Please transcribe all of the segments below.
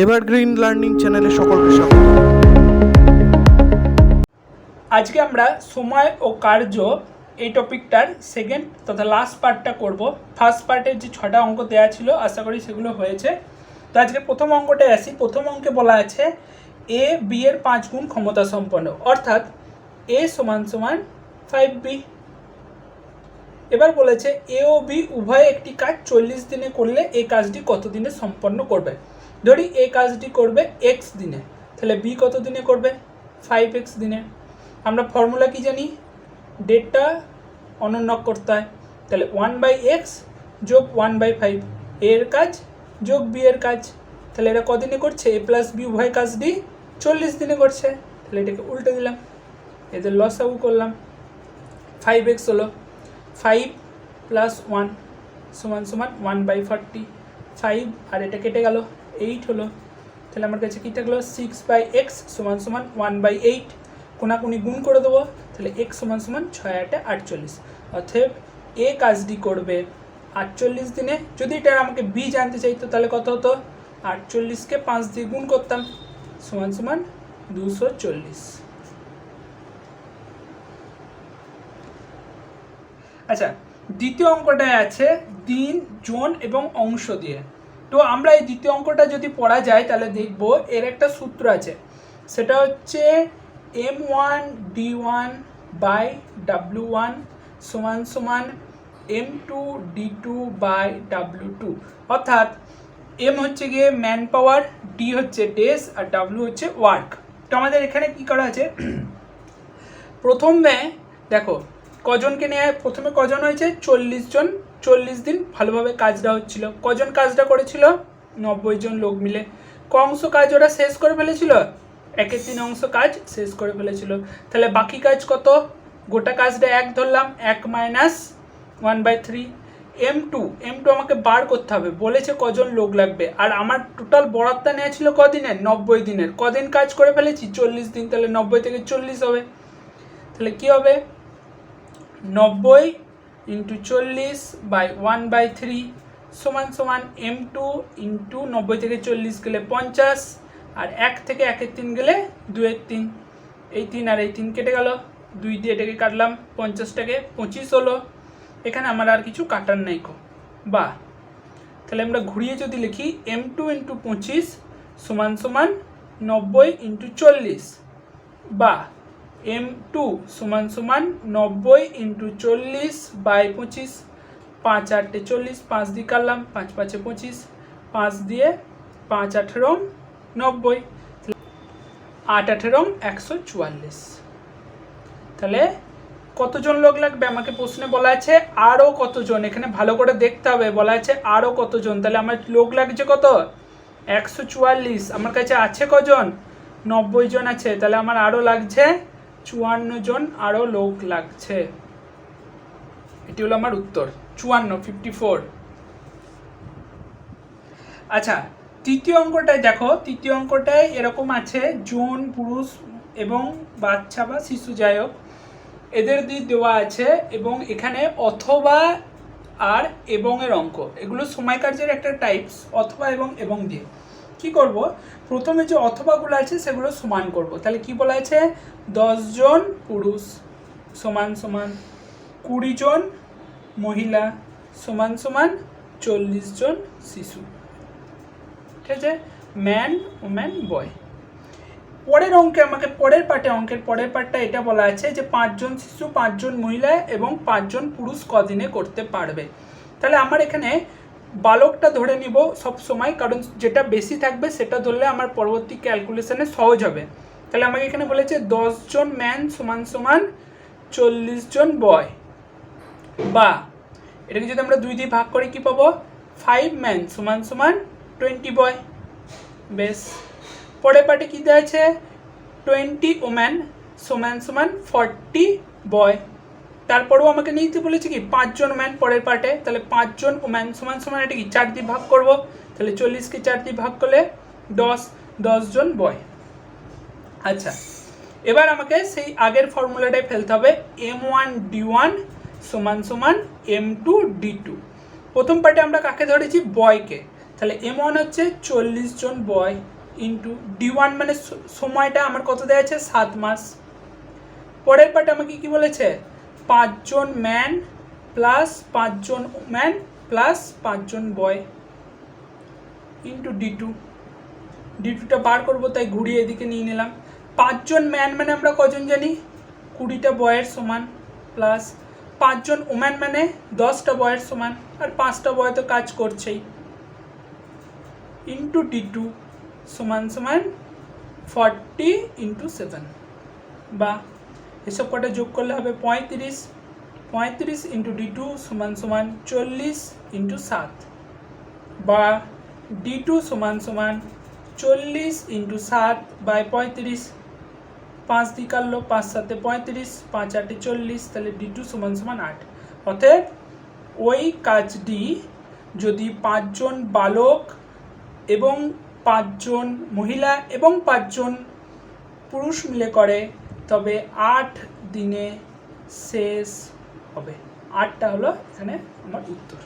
Evergreen learning চ্যানেলে সকলকে স্বাগত। আজকে আমরা সময় ও কার্য এই টপিকটার সেকেন্ড তথা লাস্ট পার্টটা করব। ফার্স্ট পার্টের যে 6টা অঙ্ক দেওয়া ছিল আশা করি সেগুলো হয়েছে। তো আজকে প্রথম অঙ্কটায় আসি। প্রথম অঙ্কে বলা আছে এ বি এর 5 গুণ ক্ষমতা সম্পন্ন, অর্থাৎ এ সমান সমান 5b। এবার বলেছে এ ও বি উভয়ে একটি কাজ 40 দিনে করলে এই কাজটি কত দিনে সম্পন্ন করবে। ধরি এই কাজটি করবে এক্স দিনে, তাহলে বি কত দিনে করবে? 5x দিনে। আমরা ফর্মুলা কি জানি? ডেটটা অনন্য করতে হয়, তাহলে 1/x যোগ 1/5 এর কাজ যোগ বি এর কাজ। তাহলে এটা কদিনে করছে? এ প্লাস বি উভয় কাজটি 40 দিনে করছে। তাহলে এটাকে উল্টে দিলাম, এদের লসাগু করলাম। 5x হলো 5 প্লাস 1 সমান সমান 1/40। 5 আর এটা কেটে গেল, 8 হলো। তাহলে আমার কাছে কী থাকলো? 6/x সমান সমান 1/8। কোনাকুনি গুণ করে দেবো, তাহলে x সমান সমান 6 × 8 = 48। অতএব এ কাজটি করবে 48 দিনে। যদি এটা আমাকে বি জানতে চাইতো তাহলে কত হতো? 48কে 5 দিয়ে গুণ করতাম, সমান সমান 240। আচ্ছা, দ্বিতীয় অঙ্কটায় আছে দিন, জোন এবং অংশ দিয়ে। তো আমরা এই দ্বিতীয় অঙ্কটা যদি পড়া যায় তাহলে দেখব এর একটা সূত্র আছে, সেটা হচ্ছে m1d1/w1 সমান সমান m2d2/w2। অর্থাৎ এম হচ্ছে গিয়ে ম্যান পাওয়ার, ডি হচ্ছে ডেজ আর ডাব্লিউ হচ্ছে ওয়ার্ক। তো আমাদের এখানে কি করা আছে? প্রথমে দেখো কজনকে নেয়, প্রথমে কজন হয়েছে? 40 জন। 40 দিন ভালোভাবে কাজটা হচ্ছিল। কজন কাজটা করেছিল? 90 জন লোক মিলে। ক অংশ কাজ ওরা শেষ করে ফেলেছিল? 1/3 অংশ কাজ শেষ করে ফেলেছিল। তাহলে বাকি কাজ কত? গোটা কাজটা 1 ধরলাম, 1 - 1/3। m2 আমাকে বার করতে হবে, বলেছে কজন লোক লাগবে। আর আমার টোটাল বরাদ্দটা নেওয়া ছিল কদিনের? 90 দিনের। কদিন কাজ করে ফেলেছি? 40 দিন। তাহলে 90 থেকে 40 হবে। তাহলে কি হবে? 90 × 40/1/3 সমান সমান m2 × 90 থেকে 40 গেলে 50, আর 1 থেকে 1/3 গেলে 2/3। এই 3 আর এই 3 কেটে গেল, 2 দিয়ে এটাকে কাটলাম, 50টাকে 25 হলো। এখানে আমার আর কিছু কাটার নাই কো বা। তাহলে আমরা ঘুরিয়ে যদি লিখি m2 × 25 সমান সমান 90 × 40 বা m2 সমান সমান 90 × 40/25। 5 × 8 = 40, 5 দিয়ে কাটলাম, 5 × 5 = 25, 5 দিয়ে 5 × 18 = 90, 8 × 18 = 144। তাহলে কতজন লোক লাগবে? আমাকে প্রশ্নে বলা আছে আরও কতজন। এখানে ভালো করে দেখতে হবে, বলা আছে আরও কতজন। তাহলে আমার লোক লাগছে কত? 144। আমার কাছে আছে কজন? 90 জন আছে। তাহলে আমার আরও লাগছে 54 জন, আরও লোক লাগছে। এটি হলো আমার উত্তর, 54। আচ্ছা, তৃতীয় অঙ্কটায় দেখো। তৃতীয় অঙ্কটায় এরকম আছে জন, পুরুষ এবং বাচ্চা বা শিশু, যাই হোক, এদের দিয়ে দেওয়া আছে এবং এখানে অথবা আর এবং এর অঙ্ক। এগুলো সময় কার্যের একটা টাইপস, অথবা এবং দিয়ে কি করব? প্রথমে যে অথবাগুলো আছে সেগুলো সমান করব। তাহলে কি বলা আছে? 10 জন পুরুষ সমান সমান 20 জন মহিলা সমান সমান 40 জন শিশু। ঠিক আছে, ম্যান, ওম্যান, বয়। পরের অঙ্কে আমাকে পরের পার্টে, অঙ্কের পরের পার্টটা এটা বলা আছে যে 5 জন শিশু, 5 জন মহিলা এবং 5 জন পুরুষ কদিনে করতে পারবে। তাহলে আমার এখানে বালকটা ধরে নিব সব সময়, কারণ যেটা বেশি থাকবে সেটা ধরলে আমার পরবর্তী ক্যালকুলেশনে সহজ হবে। তাহলে আমাকে এখানে বলেছে 10 জন ম্যান সমান সমান 40 জন বয়, বা এটাকে যদি আমরা 2 দিয়ে ভাগ করি কি পাবো? 5 ম্যান সমান সমান 20 বয়। বেশ, পরের পার্টে কী দেওয়া আছে? 20 ওম্যান সমান সমান 40 বয়। তারপরেও আমাকে নিতে বলেছে কি 5 জন ওম্যান পরের পার্টে। তাহলে 5 জন ওম্যান সমান সমান এটা কি 4 দিয়ে ভাগ করব। তাহলে 40কে 4 দিয়ে ভাগ করলে 10 জন বয়। আচ্ছা, এবার আমাকে সেই আগের ফর্মুলাটাই ফেলতে হবে, m1d1 সমান সমান m2d2। প্রথম পার্টে আমরা কাকে ধরেছি? বয়কে। তাহলে M1 হচ্ছে 40 জন বয় ইন্টু D1 মানে সময়টা আমার কত দেওয়া আছে 7 মাস। পরের পার্ট আমাকে কি বলেছে 5 জন ম্যান প্লাস 5 জন ম্যান প্লাস 5 জন বয় ইন্টু D2টা বার করবো, তাই ঘুরিয়ে এদিকে নিয়ে নিলাম। 5 জন ম্যান মানে আমরা কজন জানি 20টা বয়ের সমান, প্লাস 5 জন ওম্যান মানে 10টা বয়ের সমান, আর 5টা বয় তো কাজ করছেই, ইন্টু D2 সমান সমান 40 ইন্টু 7, বা এসব কটা যোগ করলে হবে 35 ইন্টু D2 সমান সমান 40 ইন্টু 7, বা D2 সমান সমান 40 ইন্টু 7 বাই 35, 5 দিয়ে কাটলো, 5 7 35, 5 8 40, তাহলে D2 সমান সমান 8। অতএব ওই কাজটি যদি 5 জন বালক এবং 5 জন মহিলা এবং 5 জন পুরুষ মিলে করে তবে 8 দিনে শেষ হবে। 8টা হলো এখানে আমার উত্তর।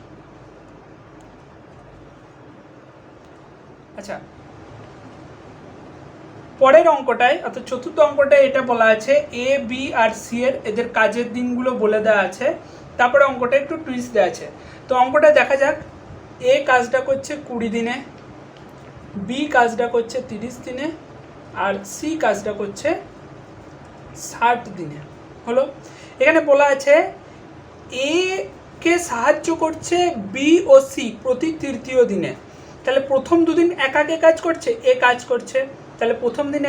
আচ্ছা, পরের অঙ্কটায় অর্থাৎ চতুর্থ অঙ্কটায় এটা বলা আছে A, B আর C এর এদের কাজের দিনগুলো বলে দেওয়া আছে, তারপরে অঙ্কটা একটু টুইস্ট দেওয়া আছে। তো অঙ্কটা দেখা যাক। A কাজটা করছে 20 দিনে, B কাজটা করছে 30 দিনে, আর C কাজটা করছে 60 দিনে। হলো, এখানে বলা আছে A কে সাহায্য করছে B ও C প্রতি তৃতীয় দিনে। তাহলে প্রথম দুদিন একা কে কাজ করছে, এ কাজ করছে, তাহলে প্রথম দিনে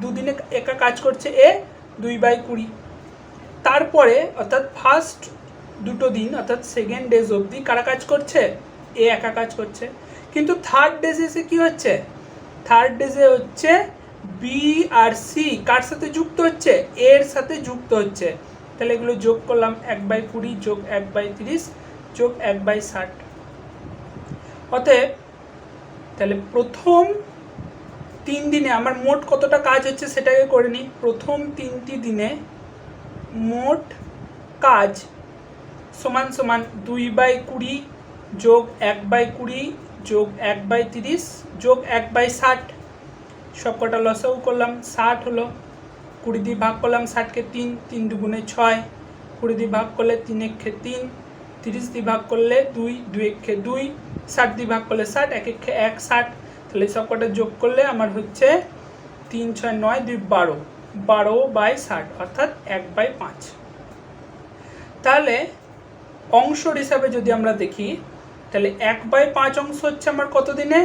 দুদিনে একা কাজ করছে এ 2/20। তারপরে অর্থাৎ ফার্স্ট দুটো দিন অর্থাৎ সেকেন্ড ডেজ অবধি কারা কাজ করছে, এ একা কাজ করছে। কিন্তু থার্ড ডেজে এসে কী হচ্ছে, থার্ড ডেজে হচ্ছে বি আর সি কার সাথে যুক্ত হচ্ছে, এর সাথে যুক্ত হচ্ছে। তাহলে এগুলো যোগ করলাম 1/20 যোগ 1/30 যোগ 1/60। অতএব তাহলে প্রথম 3 দিনে আমার মোট কতটা কাজ হচ্ছে সেটাকে করে নিই। প্রথম 3টি দিনে মোট কাজ সমান সমান 2/20 যোগ 1/20 যোগ 1/30 যোগ 1/60। সব কটা লসাগু করলাম, 60 হলো। 20 দিয়ে ভাগ করলাম 60কে 3, 3 দুগুণে 6, 20 দিয়ে ভাগ করলে 3 একে 3, 30 দিয়ে ভাগ করলে 2, 2 একে 2, 60 দিয়ে ভাগ করলে 60, 1 একে 1, 60। তাহলে সব কটা যোগ করলে আমার হচ্ছে 3 6 9 2 12, 12/60 অর্থাৎ 1/5। তাহলে অংশের হিসাবে যদি আমরা দেখি তাহলে 1/5 অংশ হচ্ছে আমার কত দিনে,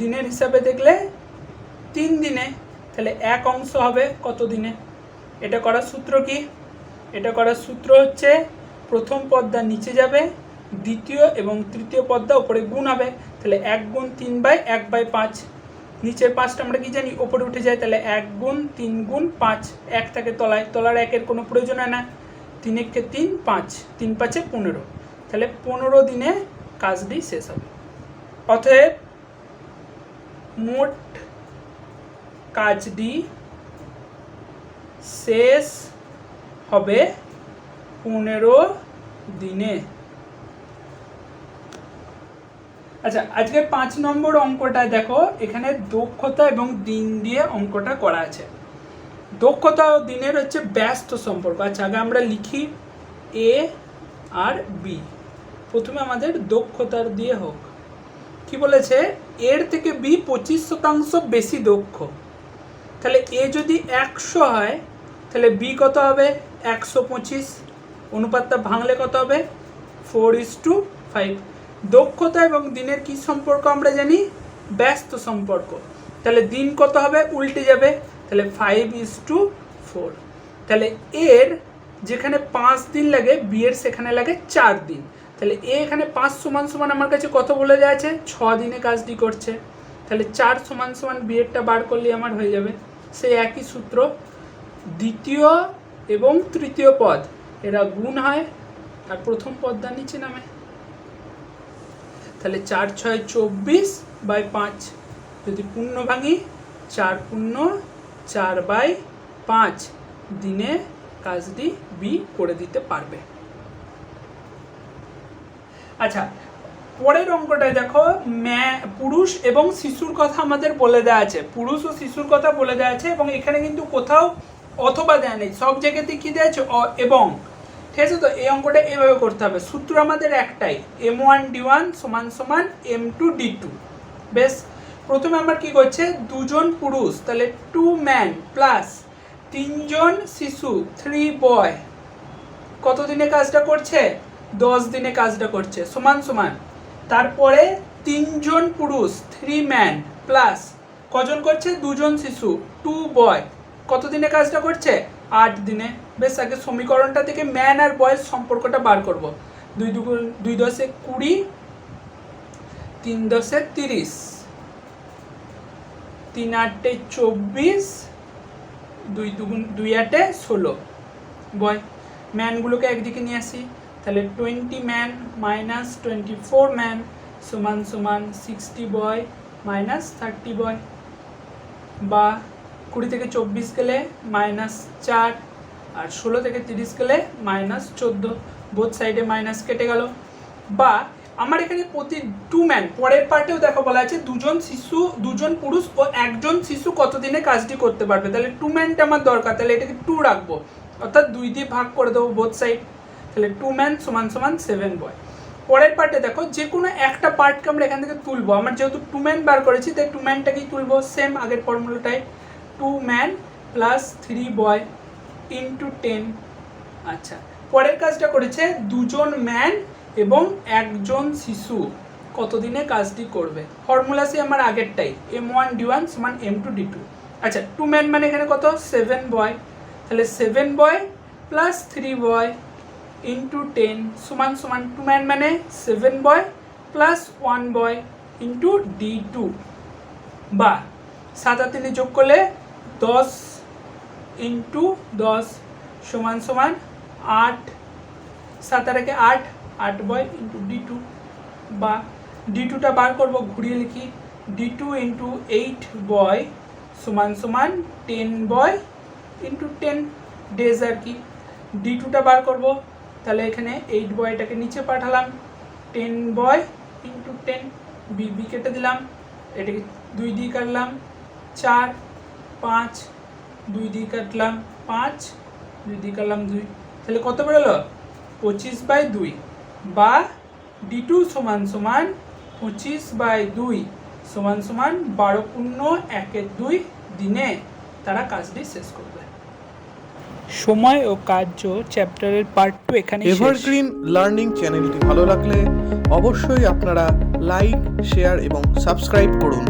দিনের হিসাবে দেখলে 3 দিনে। তাহলে 1 অংশ হবে কত দিনে। এটা করার সূত্র কি, এটা করার সূত্র হচ্ছে প্রথম পদটা নিচে যাবে, দ্বিতীয় এবং তৃতীয় পদটা উপরে গুণ হবে। তাহলে 1 গুণ 3/1/5, নিচের 5টা আমরা কি জানি উপরে উঠে যায়, তাহলে 1 গুণ 3 গুণ 5, 1 থাকে তলায়, তলার 1-এর কোনো প্রয়োজন হয় না। 3 একে 3, 5, 3 5-এ 15, তাহলে 15 দিনে কাজটি শেষ হবে। অতএব মোট কাজটি শেষ হবে 15 দিনে। আচ্ছা, আজকের 5 নম্বর অঙ্কটা দেখো, এখানে দক্ষতা এবং দিন দিয়ে অঙ্কটা করা আছে। দক্ষতা ও দিনের হচ্ছে ব্যস্ত সম্পর্ক। আচ্ছা, আগে আমরা লিখি এ আর বি। প্রথমে আমাদের দক্ষতার দিয়ে হোক। কি বলেছে, এর থেকে বি 25% বেশি দক্ষ। তাহলে এ যদি 100 হয় তাহলে বি কত হবে 125। অনুপাতটা ভাঙলে কত হবে 4:5। দক্ষতা এবং দিনের কি সম্পর্ক আমরা জানি, ব্যস্ত সম্পর্ক। তাহলে দিন কত হবে উল্টে যাবে, তাহলে 5:4। তাহলে এর যেখানে 5 দিন লাগে বি এর সেখানে লাগে 4 দিন। তাহলে এ এখানে 5 সমান সমান আমার কাছে কত বলে দেওয়া আছে, 6 দিনে কাজটি করছে। তাহলে 4 সমান সমান বি এরটা বার করলে আমার হয়ে যাবে। সেই একই সূত্র, দ্বিতীয় এবং তৃতীয় পদ এরা গুণ হয় আর প্রথম পদটা নিচে নামে। তাহলে 4 6 24/5, যদি পূর্ণ ভাঙি 4 পূর্ণ 4/5 দিনে কাজটি বি করে দিতে পারবে। আচ্ছা, পরের অঙ্কটায় দেখো পুরুষ এবং শিশুর কথা আমাদের বলে দেওয়া আছে, পুরুষ ও শিশুর কথা বলে দেওয়া আছে, এবং এখানে কিন্তু কোথাও অথবা দেওয়া নেই, সব জায়গাতে কি দেওয়া আছে এবং। ঠিক আছে, তো এই অঙ্কটা এভাবে করতে হবে। সূত্র আমাদের একটাই, m1d1 সমান সমান m2d2। বেশ, প্রথমে আমার কি করছে, দুজন পুরুষ, তাহলে 2 ম্যান প্লাস 3 জন শিশু 3 বয় কত দিনে কাজটা করছে, 10 দিনে কাজটা করছে, সমান সমান। তারপরে 3 জন পুরুষ 3 ম্যান প্লাস কজন করছে, 2 জন শিশু 2 বয় কত দিনে কাজটা করছে, 8 দিনে। বেশ, আগে সমীকরণটা থেকে ম্যান আর বয়ের সম্পর্কটা বার করব। 2 10 20, 3 10 30, 3 8 24, 2 8 16 বয়। ম্যানগুলোকে একদিকে নিয়ে আসি, তাহলে 20 ম্যান মাইনাস 24 ম্যান সমান সমান 60 বয় মাইনাস 30 বয়, বা 20 থেকে 24 গেলে -4, আর 16 থেকে 30 গেলে -14, বোথ সাইডে মাইনাস কেটে গেল। বা আমার এখানে প্রতি 2 ম্যান, পরের পার্টেও দেখো বলা আছে 2 জন পুরুষ ও 1 জন শিশু কতদিনে কাজটি করতে পারবে, তাহলে 2 ম্যানটা আমার দরকার, তাহলে এটাকে 2 রাখবো, অর্থাৎ 2 দিয়ে ভাগ করে দেবো বোথ সাইড, তাহলে 2 ম্যান সমান সমান 7 বয়। পরের পার্টে দেখো যে কোনো একটা পার্টকে আমরা এখান থেকে তুলবো, আমার যেহেতু 2 ম্যান বার করেছি তাই 2 ম্যানটাকেই তুলবো, সেম আগের ফর্মুলাটাই, 2 ম্যান প্লাস 3 বয় ইন্টু 10। আচ্ছা, পরের কাজটা করেছে 2 জন ম্যান এবং 1 জন শিশু কতদিনে কাজটি করবে, ফর্মুলা সে আমার আগেরটাই, m1d1 সমান m2d2। আচ্ছা, 2 ম্যান মানে এখানে কত, 7 বয়, তাহলে 7 বয় প্লাস 3 বয় ইন্টু 10 সমান সমান 2 ম্যান মানে 7 বয় প্লাস 1 বয় ইন্টু d2, বা 7 আর 3 যোগ করলে 10 ইন্টু 10 সমান সমান 8, 7 আর 8, 8 বয় ইন্টু d2, বা d2টা বার করবো, ঘুরিয়ে লিখি, d2 ইন্টু 8 বয় সমান সমান 10 বয় ইন্টু 10 ডেজ আর কি। d2টা বার করবো, তাহলে এখানে 8 বয়টাকে নিচে পাঠালাম, 10 বয় ইন্টু 10, বি কেটে দিলাম, এটাকে 2 দিয়ে কাটলাম 4, 5, 2 দিয়ে কাটলাম 5, 2 দিয়ে কাটলাম 2, তাহলে কত বেরোলো, 25/2, বা d2 সমান সমান 25/2 সমান সমান 12×1 দিনে তারা কাজটি শেষ করবে। সময় ও কার্য চ্যাপ্টারের পার্ট 2 এখানে শেষ। এভারগ্রিন লার্নিং চ্যানেলটি ভালো লাগলে অবশ্যই আপনারা লাইক, শেয়ার এবং সাবস্ক্রাইব করুন।